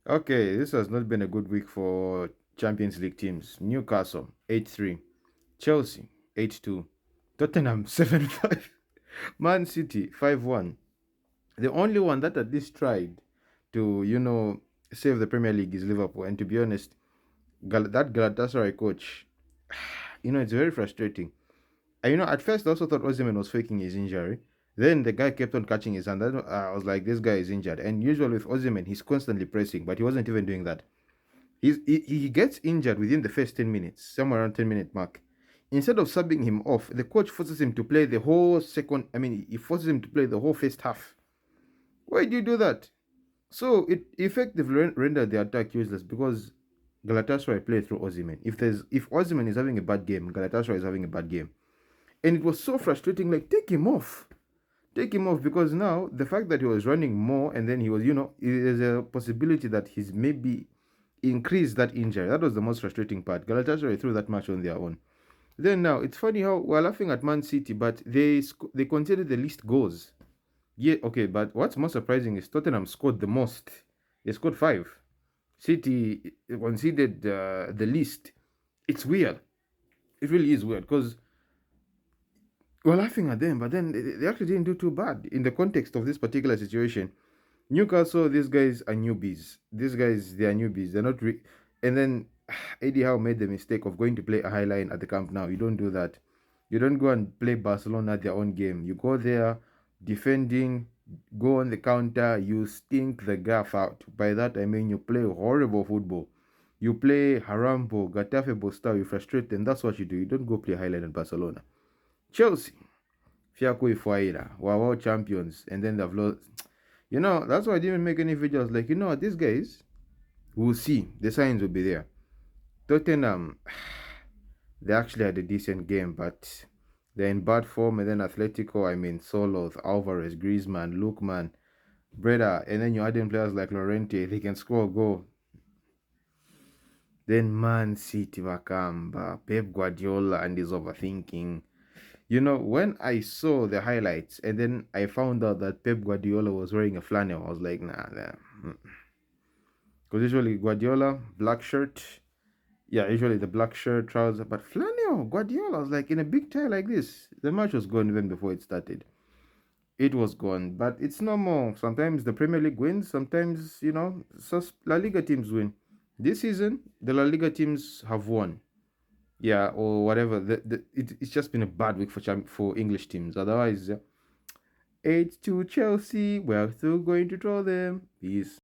Okay, this has not been a good week for Champions League teams. Newcastle 8-3, Chelsea 8-2, Tottenham 7-5, Man City 5-1. The only one that at least tried to, save the Premier League is Liverpool. And to be honest, that Galatasaray coach, it's very frustrating. And, at first I also thought Osimhen was faking his injury. Then the guy kept on catching his hand. Then I was like, this guy is injured. And usually with Osimhen, he's constantly pressing, but he wasn't even doing that. He gets injured within the first 10 minutes, somewhere around 10-minute mark. Instead of subbing him off, the coach forces him to play the whole he forces him to play the whole first half. Why do you do that? So it effectively rendered the attack useless because Galatasaray played through Osimhen. If Osimhen is having a bad game, Galatasaray is having a bad game. And it was so frustrating, like, take him off. Take him off because now the fact that he was running more and then he was, there's a possibility that he's maybe increased that injury. That was the most frustrating part. Galatasaray threw that match on their own. Then now it's funny how we're laughing at Man City, but they conceded the least goals. Yeah, okay, but what's more surprising is Tottenham scored the most. They scored 5. City conceded the least. It's weird. It really is weird because we're laughing at them, but then they actually didn't do too bad in the context of this particular situation. Newcastle, these guys are newbies. These guys, they are newbies. They're not. And then Eddie Howe made the mistake of going to play a high line at the Camp Nou. You don't do that. You don't go and play Barcelona at their own game. You go there, defending, go on the counter, you stink the gaff out. By that I mean you play horrible football. You play Harambo, Getafe style, you frustrate them. That's what you do. You don't go play high line at Barcelona. Chelsea, Fiaco Ifuaira, wow champions, and then they've lost. That's why I didn't make any videos. Like, these guys, we'll see. The signs will be there. Tottenham, they actually had a decent game, but they're in bad form. And then Atletico, Solos, Alvarez, Griezmann, Lookman, Breda, and then you add in players like Llorente, they can score a goal. Then Man City, Vakamba, Pep Guardiola, and his overthinking. When I saw the highlights and then I found out that Pep Guardiola was wearing a flannel, I was like, nah. Because usually Guardiola, black shirt. Yeah, usually the black shirt, trousers, but flannel, Guardiola was like in a big tie like this. The match was gone even before it started. It was gone, but it's normal. Sometimes the Premier League wins, sometimes, La Liga teams win. This season, the La Liga teams have won. Yeah, or whatever. It's just been a bad week for English teams. Otherwise, 8-2 Chelsea. We're still going to draw them. Peace.